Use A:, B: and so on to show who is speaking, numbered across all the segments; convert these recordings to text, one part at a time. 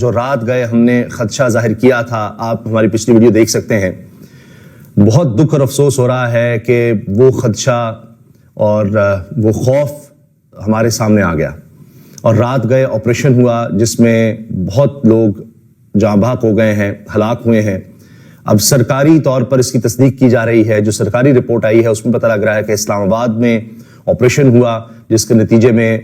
A: جو رات گئے ہم نے خدشہ ظاہر کیا تھا، آپ ہماری پچھلی ویڈیو دیکھ سکتے ہیں. بہت دکھ اور افسوس ہو رہا ہے کہ وہ خدشہ اور وہ خوف ہمارے سامنے آ گیا اور رات گئے آپریشن ہوا جس میں بہت لوگ جاں بحق ہو گئے ہیں، ہلاک ہوئے ہیں. اب سرکاری طور پر اس کی تصدیق کی جا رہی ہے. جو سرکاری رپورٹ آئی ہے اس میں پتہ لگ رہا ہے کہ اسلام آباد میں آپریشن ہوا جس کے نتیجے میں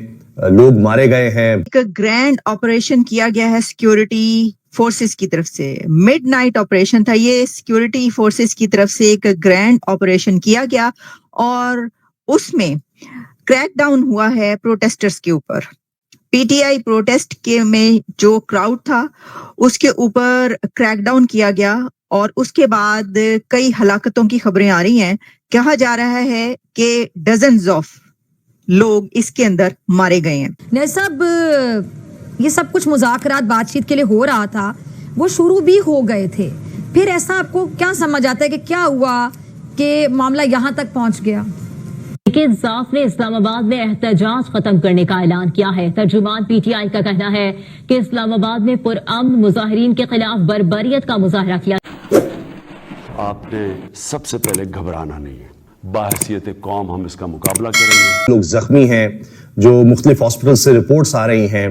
A: لوگ مارے گئے ہیں.
B: ایک گرینڈ آپریشن کیا گیا ہے سیکیورٹی فورسز کی طرف سے. مڈ نائٹ آپریشن تھا یہ، سیکیورٹی فورسز کی طرف سے ایک گرینڈ آپریشن کیا گیا اور اس میں کریک ڈاؤن ہوا ہے پروٹیسٹرز کے اوپر. پی ٹی آئی پروٹیسٹ کے میں جو کراؤڈ تھا اس کے اوپر کریک ڈاؤن کیا گیا اور اس کے بعد کئی ہلاکتوں کی خبریں آ رہی ہیں. کہا جا رہا ہے کہ ڈزنز آف لوگ اس کے اندر مارے گئے ہیں.
C: نصب یہ سب کچھ مذاکرات بات چیت کے لیے ہو رہا تھا، وہ شروع بھی ہو گئے تھے، پھر ایسا آپ کو کیا سمجھ آتا ہے کہ کیا ہوا کہ معاملہ یہاں تک پہنچ گیا؟
D: انصاف نے اسلام آباد میں احتجاج ختم کرنے کا اعلان کیا ہے. ترجمان پی ٹی آئی کا کہنا ہے کہ اسلام آباد میں پرامن مظاہرین کے خلاف بربریت کا مظاہرہ کیا.
E: آپ نے سب سے پہلے گھبرانا نہیں ہے، باحثیت قوم ہم اس کا مقابلہ کریں گے.
A: لوگ زخمی ہیں، جو مختلف ہاسپٹل سے رپورٹس آ رہی ہیں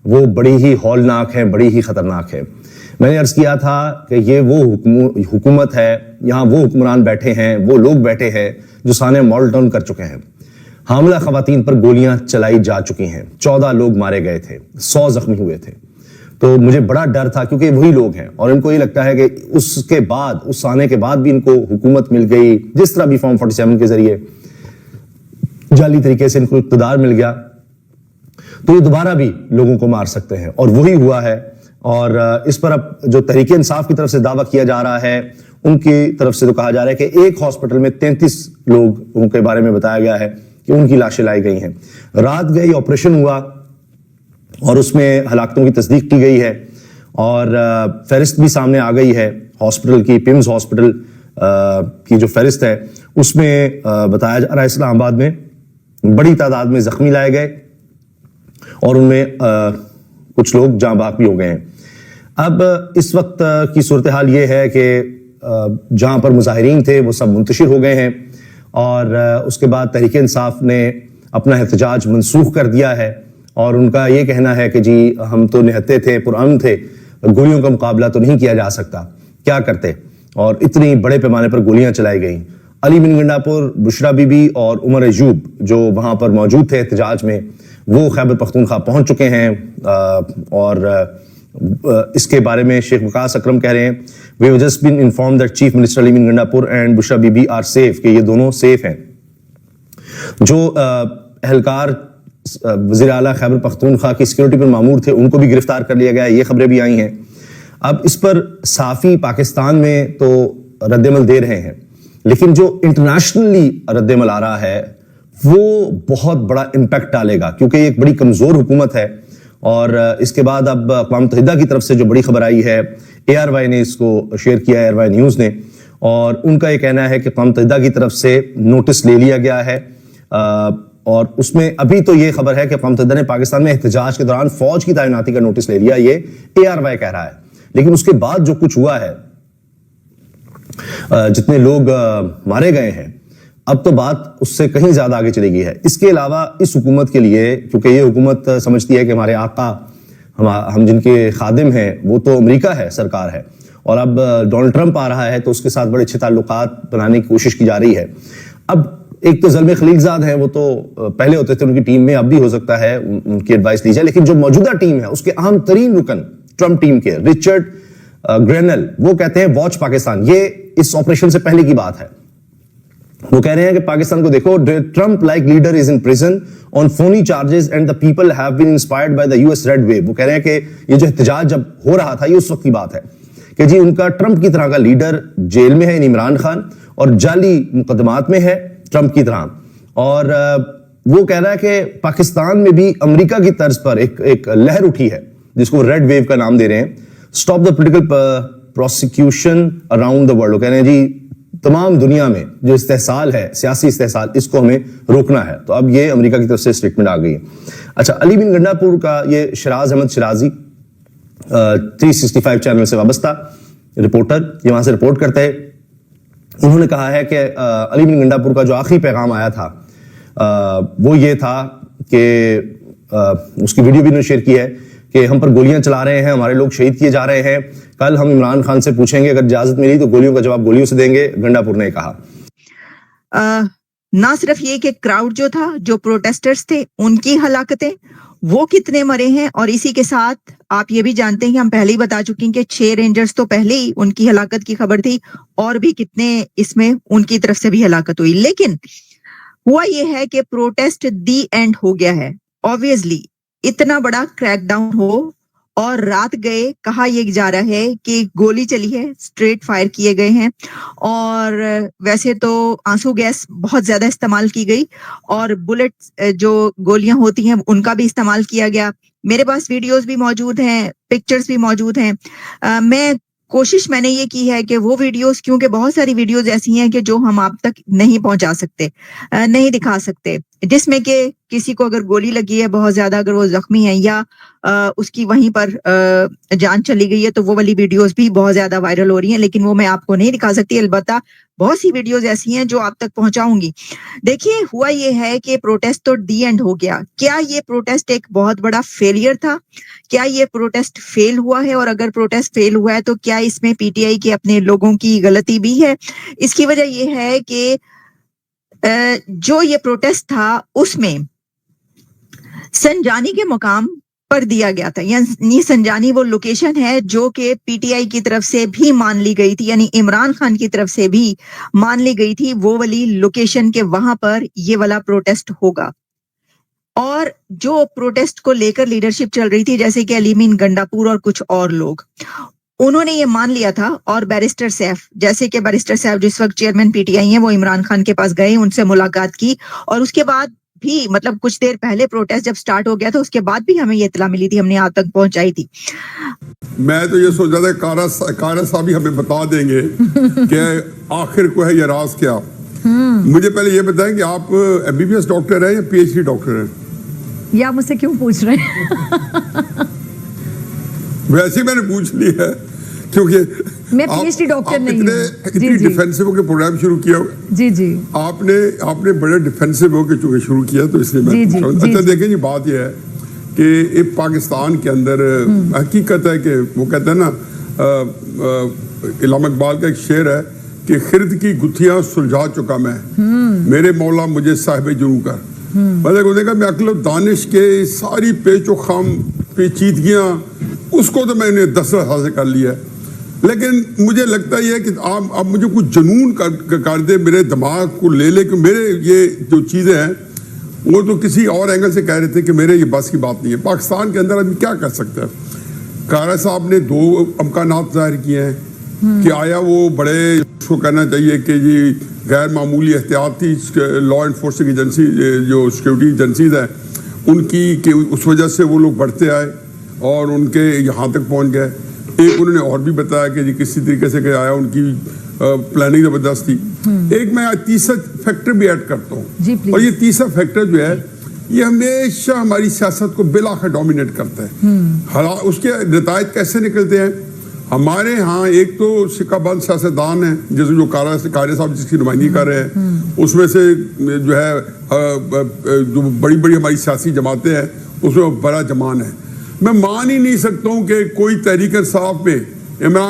A: وہ بڑی ہی ہولناک ہیں، بڑی ہی خطرناک ہے. میں نے عرض کیا تھا کہ یہ وہ حکومت ہے، یہاں وہ حکمران بیٹھے ہیں، وہ لوگ بیٹھے ہیں جو سانے ماڈل ٹاؤن کر چکے ہیں. حاملہ خواتین پر گولیاں چلائی جا چکی ہیں، 14 لوگ مارے گئے تھے، 100 زخمی ہوئے تھے. تو مجھے بڑا ڈر تھا کیونکہ وہی لوگ ہیں اور ان کو یہ لگتا ہے کہ اس کے بعد، اس آنے کے بعد بھی ان کو حکومت مل گئی، جس طرح بھی فارم 47 کے ذریعے جعلی طریقے سے ان کو اقتدار مل گیا تو یہ دوبارہ بھی لوگوں کو مار سکتے ہیں اور وہی ہوا ہے. اور اس پر اب جو تحریک انصاف کی طرف سے دعویٰ کیا جا رہا ہے ان کی طرف سے تو کہا جا رہا ہے کہ ایک ہاسپٹل میں 33 لوگوں کے بارے میں بتایا گیا ہے کہ ان کی لاشیں لائی گئی ہیں. رات گئی آپریشن ہوا اور اس میں ہلاکتوں کی تصدیق کی گئی ہے اور فہرست بھی سامنے آ گئی ہے ہاسپٹل کی. پیمز ہاسپٹل کی جو فہرست ہے اس میں بتایا جا رہا ہے اسلام آباد میں بڑی تعداد میں زخمی لائے گئے اور ان میں کچھ لوگ جاں بحق بھی ہو گئے ہیں. اب اس وقت کی صورتحال یہ ہے کہ جہاں پر مظاہرین تھے وہ سب منتشر ہو گئے ہیں اور اس کے بعد تحریک انصاف نے اپنا احتجاج منسوخ کر دیا ہے اور ان کا یہ کہنا ہے کہ جی ہم تو نہتے تھے، پرامن تھے، گولیوں کا مقابلہ تو نہیں کیا جا سکتا، کیا کرتے. اور اتنی بڑے پیمانے پر گولیاں چلائی گئیں. علی بن گنڈا پور، بشرا بی بی اور عمر ایوب جو وہاں پر موجود تھے احتجاج میں، وہ خیبر پختونخوا پہنچ چکے ہیں اور اس کے بارے میں شیخ وقاص اکرم کہہ رہے ہیں we have just been informed that Chief Minister Ali bin Gandapur and Bushra Bibi are safe، کہ یہ دونوں سیف ہیں. جو اہلکار وزیر اعلیٰ خیبر پختونخوا کی سیکیورٹی پر مامور تھے ان کو بھی گرفتار کر لیا گیا، یہ خبریں بھی آئی ہیں. اب اس پر صحافی پاکستان میں تو رد عمل دے رہے ہیں لیکن جو انٹرنیشنلی رد عمل آ رہا ہے وہ بہت بڑا امپیکٹ ڈالے گا کیونکہ یہ ایک بڑی کمزور حکومت ہے. اور اس کے بعد اب اقوام متحدہ کی طرف سے جو بڑی خبر آئی ہے، اے آر وائی نے اس کو شیئر کیا ہے، اے آر وائی نیوز نے، اور ان کا یہ کہنا ہے کہ اقوام متحدہ کی طرف سے نوٹس لے لیا گیا ہے اور اس میں ابھی تو یہ خبر ہے کہ اقوام متحدہ نے پاکستان میں احتجاج کے دوران فوج کی تعیناتی کا نوٹس لے لیا، یہ اے آر وائی کہہ رہا ہے. لیکن اس کے بعد جو کچھ ہوا ہے، جتنے لوگ مارے گئے ہیں، اب تو بات اس سے کہیں زیادہ آگے چلی گئی ہے. اس کے علاوہ اس حکومت کے لیے، کیونکہ یہ حکومت سمجھتی ہے کہ ہمارے آقا، ہم جن کے خادم ہیں وہ تو امریکہ ہے، سرکار ہے، اور اب ڈونلڈ ٹرمپ آ رہا ہے تو اس کے ساتھ بڑے اچھے تعلقات بنانے کی کوشش کی جا رہی ہے. اب ایک تو زلمے خلیل زاد ہیں، وہ تو پہلے ہوتے تھے ان کی ٹیم میں، اب بھی ہو سکتا ہے ان کی ایڈوائس لی جائے، لیکن جو موجودہ ٹیم ہے اس کے اہم ترین رکن ٹرمپ ٹیم کے رچرڈ گرینل، وہ کہتے ہیں واچ پاکستان. یہ اس آپریشن سے پہلے کی بات ہے. وہ کہہ رہے ہیں کہ پاکستان کو دیکھو، Trump like leader is in prison on phony charges and the people have been inspired by the US red wave. وہ کہہ رہے ہیں کہ یہ جو احتجاج جب ہو رہا تھا یہ اس وقت کی بات ہے کہ جی ان کا ٹرمپ کی طرح کا لیڈر جیل میں ہے، عمران خان، اور جعلی مقدمات میں ہے ٹرمپ کی طرح. اور وہ کہہ رہا ہے کہ پاکستان میں بھی امریکہ کی طرز پر ایک لہر اٹھی ہے جس کو ریڈ ویو کا نام دے رہے ہیں، stop the political prosecution around the world. وہ کہہ رہے ہیں جی تمام دنیا میں جو استحصال ہے، سیاسی استحصال، اس کو ہمیں روکنا ہے. تو اب یہ امریکہ کی طرف سے اسٹیٹمنٹ آ گئی ہے. اچھا، علی بن گنڈا پور کا یہ شراز احمد شرازی 365 چینل سے وابستہ رپورٹر، یہ وہاں سے رپورٹ کرتے ہیں. انہوں نے کہا ہے کہ علی بن گنڈا پور کا جو آخری پیغام آیا تھا وہ یہ تھا کہ اس کی ویڈیو بھی انہوں نے شیئر کی ہے کہ ہم پر گولیاں چلا رہے ہیں، ہمارے لوگ شہید کیے جا رہے ہیں، کل ہم عمران خان سے پوچھیں گے، اگر اجازت ملی تو گولیوں کا جواب گولیوں سے دیں گے، گنڈا پور نے کہا.
B: نہ صرف یہ کہ کراؤڈ جو تھا، جو پروٹیسٹرز تھے، ان کی ہلاکتیں، وہ کتنے مرے ہیں، اور اسی کے ساتھ آپ یہ بھی جانتے ہیں کہ ہم پہلے ہی بتا چکے ہیں کہ 6 رینجرز تو پہلے ہی ان کی ہلاکت کی خبر تھی، اور بھی کتنے اس میں ان کی طرف سے بھی ہلاکت ہوئی. لیکن ہوا یہ ہے کہ پروٹیسٹ دی اینڈ ہو گیا ہے. آبویسلی اتنا بڑا کریک ڈاؤن ہو اور رات گئے، کہا یہ جا رہا ہے کہ گولی چلی ہے، اسٹریٹ فائر کیے گئے ہیں، اور ویسے تو آنسو گیس بہت زیادہ استعمال کی گئی، اور بلٹ جو گولیاں ہوتی ہیں ان کا بھی استعمال کیا گیا. میرے پاس ویڈیوز بھی موجود ہیں، پکچرز بھی موجود ہیں. کوشش میں نے یہ کی ہے کہ وہ ویڈیوز، کیونکہ بہت ساری ویڈیوز ایسی ہیں کہ جو ہم آپ تک نہیں پہنچا سکتے، نہیں دکھا سکتے، جس میں کہ کسی کو اگر گولی لگی ہے بہت زیادہ، اگر وہ زخمی ہے یا اس کی وہیں پر جان چلی گئی ہے، تو وہ والی ویڈیوز بھی بہت زیادہ وائرل ہو رہی ہیں، لیکن وہ میں آپ کو نہیں دکھا سکتی. البتہ بہت سی ویڈیوز ایسی ہیں جو آپ تک پہنچاؤں گی. دیکھیے ہوا یہ ہے کہ پروٹیسٹ تو دی اینڈ ہو گیا. کیا یہ پروٹیسٹ ایک بہت بڑا فیلئر تھا؟ کیا یہ پروٹیسٹ فیل ہوا ہے؟ اور اگر پروٹیسٹ فیل ہوا ہے تو کیا اس میں پی ٹی آئی کے اپنے لوگوں کی غلطی بھی ہے؟ اس کی وجہ یہ ہے کہ جو یہ پروٹیسٹ تھا اس میں سنجانی کے مقام پر دیا گیا تھا، یعنی سنجانی وہ لوکیشن ہے جو کہ پی ٹی آئی کی طرف سے بھی مان لی گئی تھی، یعنی عمران خان کی طرف سے بھی مان لی گئی تھی وہ والی لوکیشن کے وہاں پر یہ والا پروٹیسٹ ہوگا. اور جو پروٹیسٹ کو لے کر لیڈرشپ چل رہی تھی، جیسے کہ علی بن گنڈا پور اور کچھ اور لوگ، انہوں نے یہ مان لیا تھا. اور بیرسٹر سیف، جیسے کہ بیرسٹر سیف جس وقت چیئرمین پی ٹی آئی ہیں، وہ عمران خان کے پاس گئے، ان سے ملاقات کی، اور اس کے بعد بھی مطلب کچھ دیر پہلے پروٹیسٹ جب سٹارٹ ہو گیا تھا اس کے بعد بھی ہمیں یہ اطلاع ملی تھی، ہم نے آپ تک پہنچائی تھی.
F: میں تو یہ سوچ رہا تھا کارا صاحب ہی ہمیں بتا دیں گے کہ آخر کو ہے یہ راز کیا. مجھے پہلے یہ بتائیں کہ آپ MBBS ڈاکٹر ہیں یا PhD ڈاکٹر ہیں؟
C: یہ آپ مجھ سے کیوں پوچھ رہے ہیں؟
F: ویسے میں نے پوچھ لی ہے کیونکہ
C: میں PhD ڈاکٹر نہیں ہوں.
F: اتنی ڈیفینسو ہو کے پروگرام شروع کیا ہوگا.
C: جی
F: آپ نے بڑے ڈیفینسو ہو کے چونکہ شروع کیا تو اس لیے میں پوچھ رہا ہوں. اچھا دیکھیں جی، بات یہ ہے کہ پاکستان کے اندر حقیقت ہے کہ وہ کہتے ہیں نا، علامہ اقبال کا ایک شعر ہے کہ خرد کی گتھیاں سلجھا چکا میں، میرے مولا مجھے صاحب جرو کر. مطلب میں عقل و دانش کے ساری پیچ و خم پیچیدگیاں اس کو تو میں نے 10 حاصل کر لیا ہے، لیکن مجھے لگتا یہ ہے کہ اب مجھے کچھ جنون کر دے، میرے دماغ کو لے لے کہ میرے یہ جو چیزیں ہیں وہ تو کسی اور اینگل سے کہہ رہے تھے کہ میرے یہ بس کی بات نہیں ہے. پاکستان کے اندر آدمی کیا کر سکتا ہے؟ کارا صاحب نے 2 امکانات ظاہر کیے ہیں کہ آیا وہ بڑے اس کو کہنا چاہیے کہ جی غیر معمولی احتیاطی لا انفورسنگ ایجنسی جو سیکورٹی ایجنسیز ہیں ان کی کہ اس وجہ سے وہ لوگ بڑھتے آئے اور ان کے یہاں تک پہنچ گئے. ایک انہوں نے اور بھی بتایا کہ جی کسی طریقے سے کہ آیا ان کی پلاننگ زبردست تھی. ایک میں تیسرا فیکٹر بھی ایڈ کرتا ہوں، اور یہ تیسرا فیکٹر جو ہے یہ ہمیشہ ہماری سیاست کو بلاخر ڈومینیٹ کرتا ہے. اس کے نتائج کیسے نکلتے ہیں؟ ہمارے ہاں ایک تو سکہ بند سیاستدان ہیں، جیسے جو قاری صاحب جس کی نمائندگی کر رہے ہیں، اس میں سے جو ہے جو بڑی بڑی ہماری سیاسی جماعتیں ہیں اس میں بڑا جمان ہے. میں مان ہی نہیں سکتا ہوں کہ کوئی تحریک انصاف میں عمران